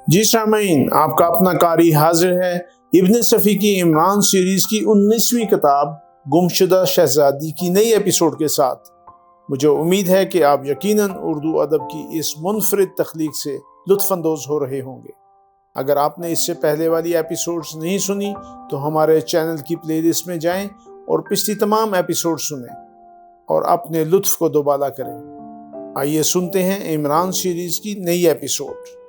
جی سامعین، آپ کا اپنا قاری حاضر ہے ابن صفی کی عمران سیریز کی 19ویں کتاب گمشدہ شہزادی کی نئی ایپیسوڈ کے ساتھ۔ مجھے امید ہے کہ آپ یقیناً اردو ادب کی اس منفرد تخلیق سے لطف اندوز ہو رہے ہوں گے۔ اگر آپ نے اس سے پہلے والی ایپیسوڈز نہیں سنی تو ہمارے چینل کی پلے لسٹ میں جائیں اور پچھلی تمام ایپیسوڈ سنیں اور اپنے لطف کو دوبالا کریں۔ آئیے سنتے ہیں عمران سیریز کی نئی ایپیسوڈ۔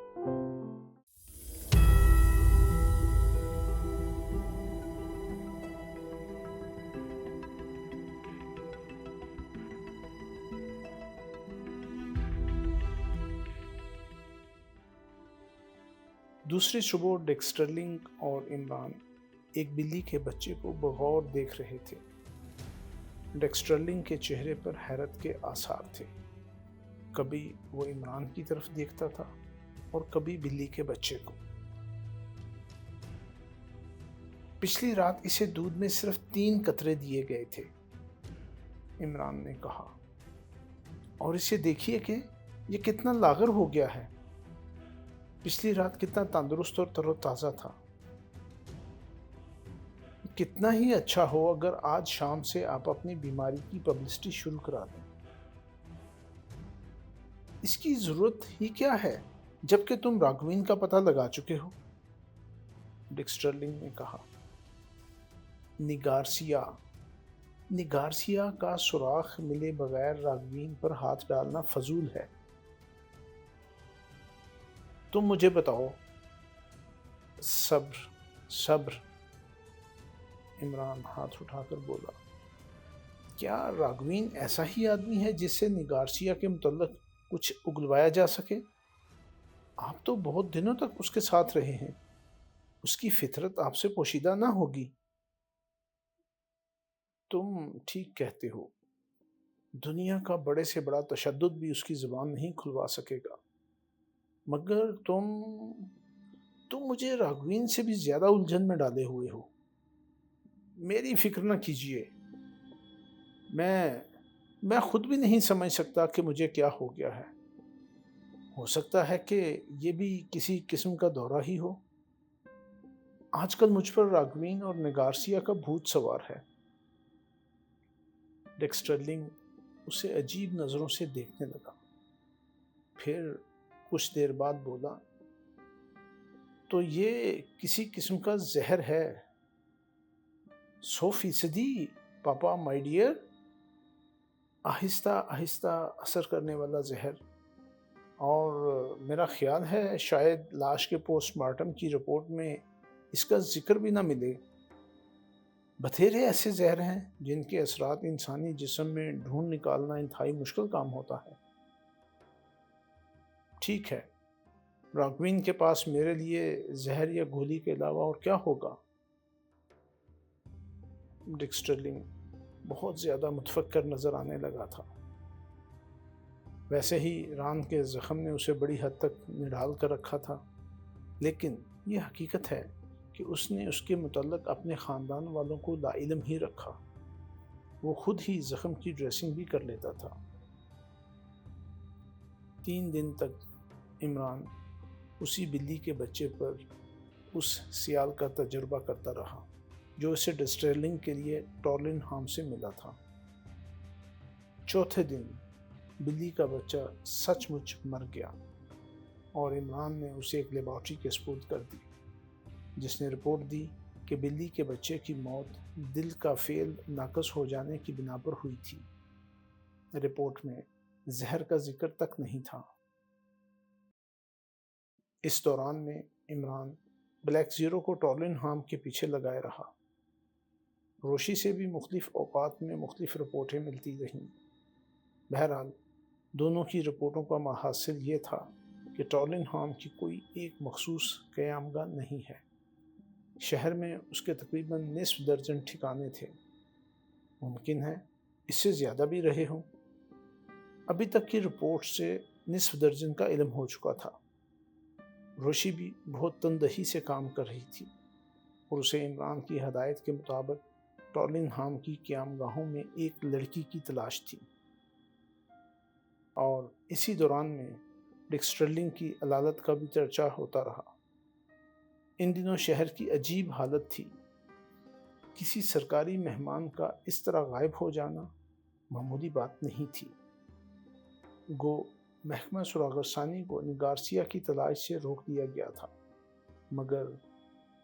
دوسری صبح ڈیکسٹرلنگ اور عمران ایک بلی کے بچے کو بغور دیکھ رہے تھے۔ ڈیکسٹرلنگ کے چہرے پر حیرت کے آثار تھے۔ کبھی وہ عمران کی طرف دیکھتا تھا اور کبھی بلی کے بچے کو۔ پچھلی رات اسے دودھ میں صرف 3 قطرے دیے گئے تھے، عمران نے کہا، اور اسے دیکھیے کہ یہ کتنا لاغر ہو گیا ہے۔ پچھلی رات کتنا تندرست اور تر و تازہ تھا۔ کتنا ہی اچھا ہو اگر آج شام سے آپ اپنی بیماری کی پبلسٹی شروع کرا دیں۔ اس کی ضرورت ہی کیا ہے جبکہ تم راگھوین کا پتہ لگا چکے ہو، ڈیکسٹرلنگ نے کہا۔ نگارسیا کا سراغ ملے بغیر راگھوین پر ہاتھ ڈالنا فضول ہے۔ تم مجھے بتاؤ۔ صبر، عمران ہاتھ اٹھا کر بولا۔ کیا راگھوین ایسا ہی آدمی ہے جس سے نگارسیا کے متعلق کچھ اگلوایا جا سکے؟ آپ تو بہت دنوں تک اس کے ساتھ رہے ہیں، اس کی فطرت آپ سے پوشیدہ نہ ہوگی۔ تم ٹھیک کہتے ہو، دنیا کا بڑے سے بڑا تشدد بھی اس کی زبان نہیں کھلوا سکے گا، مگر تم مجھے راگھوین سے بھی زیادہ الجھن میں ڈالے ہوئے ہو۔ میری فکر نہ کیجیے، میں خود بھی نہیں سمجھ سکتا کہ مجھے کیا ہو گیا ہے۔ ہو سکتا ہے کہ یہ بھی کسی قسم کا دورہ ہی ہو۔ آج کل مجھ پر راگھوین اور نگارسیا کا بھوت سوار ہے۔ ڈیکسٹرلنگ اسے عجیب نظروں سے دیکھنے لگا، پھر کچھ دیر بعد بولا، تو یہ کسی قسم کا زہر ہے؟ 100% پاپا مائی ڈیئر، آہستہ آہستہ اثر کرنے والا زہر، اور میرا خیال ہے شاید لاش کے پوسٹ مارٹم کی رپورٹ میں اس کا ذکر بھی نہ ملے۔ بتھیرے ایسے زہر ہیں جن کے اثرات انسانی جسم میں ڈھونڈ نکالنا انتہائی مشکل کام ہوتا ہے۔ ٹھیک ہے، راگھوین کے پاس میرے لیے زہر یا گولی کے علاوہ اور کیا ہوگا؟ ڈیکسٹرلنگ بہت زیادہ متفکر نظر آنے لگا تھا۔ ویسے ہی ران کے زخم نے اسے بڑی حد تک نڈال کر رکھا تھا، لیکن یہ حقیقت ہے کہ اس نے اس کے متعلق اپنے خاندان والوں کو لا علم ہی رکھا۔ وہ خود ہی زخم کی ڈریسنگ بھی کر لیتا تھا۔ 3 دن تک عمران اسی بلی کے بچے پر اس سیال کا تجربہ کرتا رہا جو اسے ڈیکسٹرلنگ کے لیے ٹورلنہام سے ملا تھا۔ چوتھے دن بلی کا بچہ سچ مچ مر گیا اور عمران نے اسے ایک لیبارٹری کے سپرد کر دی، جس نے رپورٹ دی کہ بلی کے بچے کی موت دل کا فعل ناقص ہو جانے کی بنا پر ہوئی تھی۔ رپورٹ میں زہر کا ذکر تک نہیں تھا۔ اس دوران میں عمران بلیک زیرو کو ٹورلنہام کے پیچھے لگائے رہا۔ روشی سے بھی مختلف اوقات میں مختلف رپورٹیں ملتی رہیں۔ بہرحال دونوں کی رپورٹوں کا محاصل یہ تھا کہ ٹورلنہام کی کوئی ایک مخصوص قیام گاہ نہیں ہے۔ شہر میں اس کے تقریباً نصف درجن ٹھکانے تھے، ممکن ہے اس سے زیادہ بھی رہے ہوں۔ ابھی تک کی رپورٹ سے نصف درجن کا علم ہو چکا تھا۔ روشی بھی بہت تندہی سے کام کر رہی تھی اور اسے عمران کی ہدایت کے مطابق ٹورلنہام کی قیام گاہوں میں ایک لڑکی کی تلاش تھی، اور اسی دوران میں ڈک سٹرلنگ کی علالت کا بھی چرچا ہوتا رہا۔ ان دنوں شہر کی عجیب حالت تھی۔ کسی سرکاری مہمان کا اس طرح غائب ہو جانا معمولی بات نہیں تھی۔ گو محکمہ سراغرثانی کو نگارسیا کی تلاش سے روک دیا گیا تھا، مگر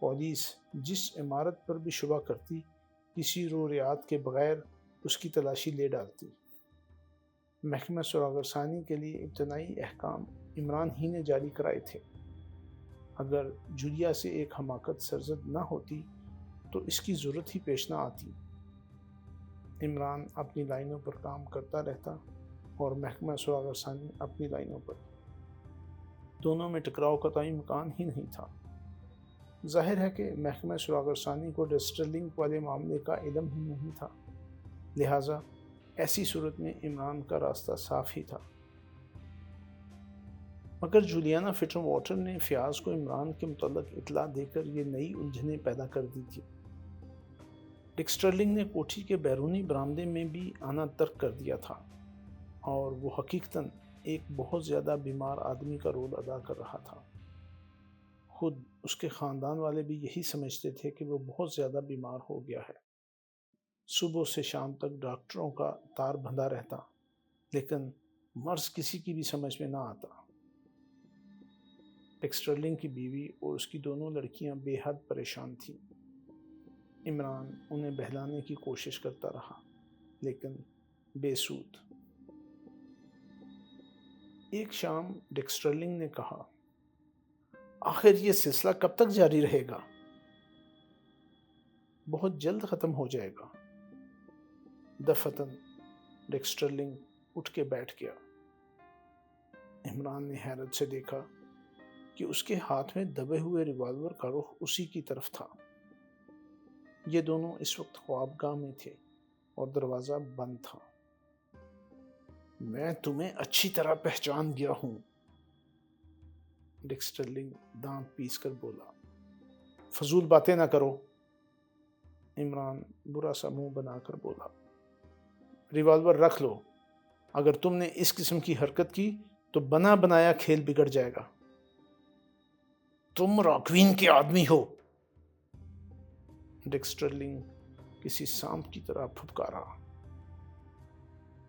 پولیس جس عمارت پر بھی شبہ کرتی کسی رو رعایت کے بغیر اس کی تلاشی لے ڈالتی۔ محکمہ سراغرثانی کے لیے ابتدائی احکام عمران ہی نے جاری کرائے تھے۔ اگر جولیا سے ایک حماقت سرزد نہ ہوتی تو اس کی ضرورت ہی پیش نہ آتی۔ عمران اپنی لائنوں پر کام کرتا رہتا اور محکمہ سراغرثانی اپنی لائنوں پر۔ دونوں میں ٹکراؤ کا کوئی امکان ہی نہیں تھا۔ ظاہر ہے کہ محکمہ سراغرثانی کو ڈک سٹرلنگ والے معاملے کا علم ہی نہیں تھا، لہٰذا ایسی صورت میں عمران کا راستہ صاف ہی تھا۔ مگر جولیانا فٹر واٹر نے فیاض کو عمران کے متعلق اطلاع دے کر یہ نئی الجھنیں پیدا کر دی تھی۔ ڈک سٹرلنگ نے کوٹھی کے بیرونی برآمدے میں بھی آنا ترک کر دیا تھا اور وہ حقیقتاً ایک بہت زیادہ بیمار آدمی کا رول ادا کر رہا تھا۔ خود اس کے خاندان والے بھی یہی سمجھتے تھے کہ وہ بہت زیادہ بیمار ہو گیا ہے۔ صبح سے شام تک ڈاکٹروں کا تار بندھا رہتا، لیکن مرض کسی کی بھی سمجھ میں نہ آتا۔ ڈک سٹرلنگ کی بیوی اور اس کی دونوں لڑکیاں بے حد پریشان تھیں۔ عمران انہیں بہلانے کی کوشش کرتا رہا، لیکن بے سود۔ ایک شام ڈک سٹرلنگ نے کہا، آخر یہ سلسلہ کب تک جاری رہے گا؟ بہت جلد ختم ہو جائے گا۔ دفعتاً ڈک سٹرلنگ اٹھ کے بیٹھ گیا۔ عمران نے حیرت سے دیکھا کہ اس کے ہاتھ میں دبے ہوئے ریوالور کا رخ اسی کی طرف تھا۔ یہ دونوں اس وقت خوابگاہ میں تھے اور دروازہ بند تھا۔ میں تمہیں اچھی طرح پہچان گیا ہوں، ڈک سٹرلنگ دانت پیس کر بولا۔ فضول باتیں نہ کرو، عمران برا سا منہ بنا کر بولا۔ ریوالور رکھ لو، اگر تم نے اس قسم کی حرکت کی تو بنا بنایا کھیل بگڑ جائے گا۔ تم راکوین کے آدمی ہو، ڈک سٹرلنگ کسی سانپ کی طرح پھپکارا۔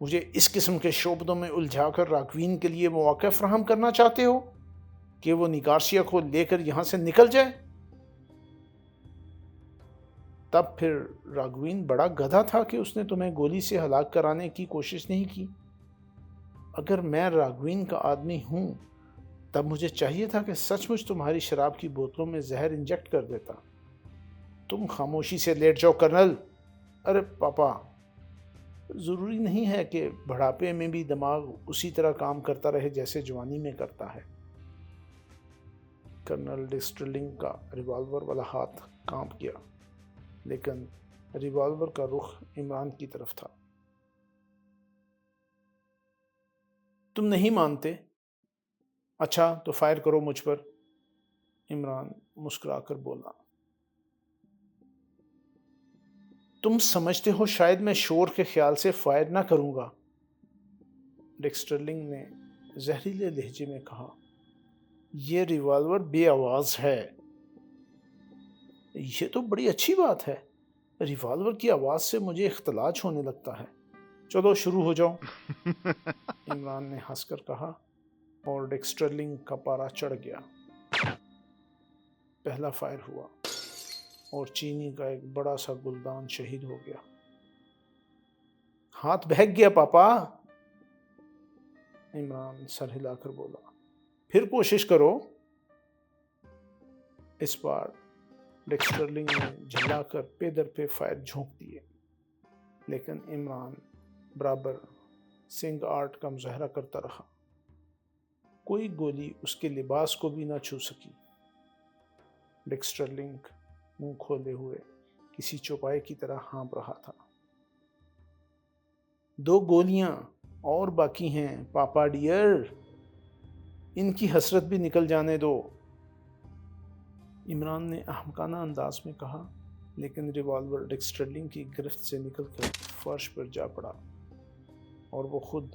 مجھے اس قسم کے شعبدوں میں الجھا کر راکوین کے لیے مواقع فراہم کرنا چاہتے ہو کہ وہ نگارسیا کو لے کر یہاں سے نکل جائے؟ تب پھر راگوین بڑا گدھا تھا کہ اس نے تمہیں گولی سے ہلاک کرانے کی کوشش نہیں کی۔ اگر میں راگوین کا آدمی ہوں تب مجھے چاہیے تھا کہ سچ مچ تمہاری شراب کی بوتلوں میں زہر انجیکٹ کر دیتا۔ تم خاموشی سے لیٹ جاؤ کرنل۔ ارے پاپا، ضروری نہیں ہے کہ بڑھاپے میں بھی دماغ اسی طرح کام کرتا رہے جیسے جوانی میں کرتا ہے۔ کرنل ڈک سٹرلنگ کا ریوالور والا ہاتھ کانپ گیا، لیکن ریوالور کا رخ عمران کی طرف تھا۔ تم نہیں مانتے؟ اچھا تو فائر کرو مجھ پر، عمران مسکرا کر بولا۔ تم سمجھتے ہو شاید میں شور کے خیال سے فائر نہ کروں گا، ڈک سٹرلنگ نے زہریلے لہجے میں کہا۔ یہ ریوالور بے آواز ہے۔ یہ تو بڑی اچھی بات ہے، ریوالور کی آواز سے مجھے اختلاج ہونے لگتا ہے۔ چلو شروع ہو جاؤ، عمران نے ہنس کر کہا اور ڈک سٹرلنگ کا پارا چڑھ گیا۔ پہلا فائر ہوا اور چینی کا ایک بڑا سا گلدان شہید ہو گیا۔ ہاتھ بہک گیا پاپا، عمران سر ہلا کر بولا۔ پھر کوشش کرو۔ اس بار ڈک سٹرلنگ نے جھلا کر پے در پہ فائر جھونک دیے، لیکن عمران برابر سنگ آرٹ کا مظاہرہ کرتا رہا۔ کوئی گولی اس کے لباس کو بھی نہ چھو سکی۔ ڈک سٹرلنگ منہ کھولے ہوئے کسی چوپائے کی طرح ہانپ رہا تھا۔ 2 گولیاں اور باقی ہیں پاپا ڈیئر، ان کی حسرت بھی نکل جانے دو، عمران نے احمقانہ انداز میں کہا، لیکن ریوالور ڈک سٹرلنگ کی گرفت سے نکل کر فرش پر جا پڑا اور وہ خود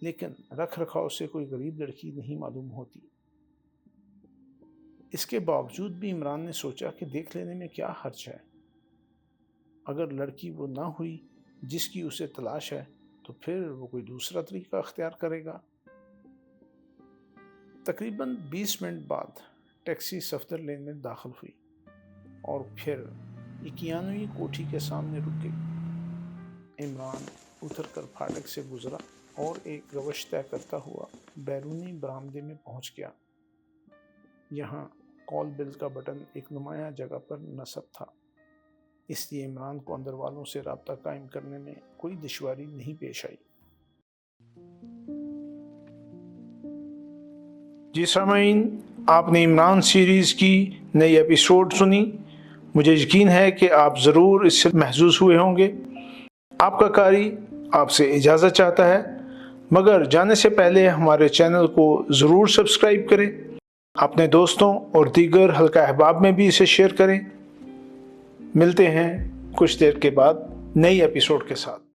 لیکن رکھ رکھاؤ سے کوئی غریب لڑکی نہیں معلوم ہوتی۔ اس کے باوجود بھی عمران نے سوچا کہ دیکھ لینے میں کیا حرج ہے۔ اگر لڑکی وہ نہ ہوئی جس کی اسے تلاش ہے تو پھر وہ کوئی دوسرا طریقہ اختیار کرے گا۔ تقریباً 20 منٹ بعد ٹیکسی صفدر لین میں داخل ہوئی اور پھر 91ویں کوٹھی کے سامنے رک گئی۔ عمران اتر کر پھاٹک سے گزرا اور ایک روش طے کرتا ہوا بیرونی برآمدے میں پہنچ گیا۔ یہاں کال بیل کا بٹن ایک نمایاں جگہ پر نصب تھا، اس لیے عمران کو اندر والوں سے رابطہ قائم کرنے میں کوئی دشواری نہیں پیش آئی۔ جی سامعین، آپ نے عمران سیریز کی نئی ایپیسوڈ سنی۔ مجھے یقین ہے کہ آپ ضرور اس سے محظوظ ہوئے ہوں گے۔ آپ کا قاری آپ سے اجازت چاہتا ہے، مگر جانے سے پہلے ہمارے چینل کو ضرور سبسکرائب کریں، اپنے دوستوں اور دیگر حلقہ احباب میں بھی اسے شیئر کریں۔ ملتے ہیں کچھ دیر کے بعد نئی ایپیسوڈ کے ساتھ۔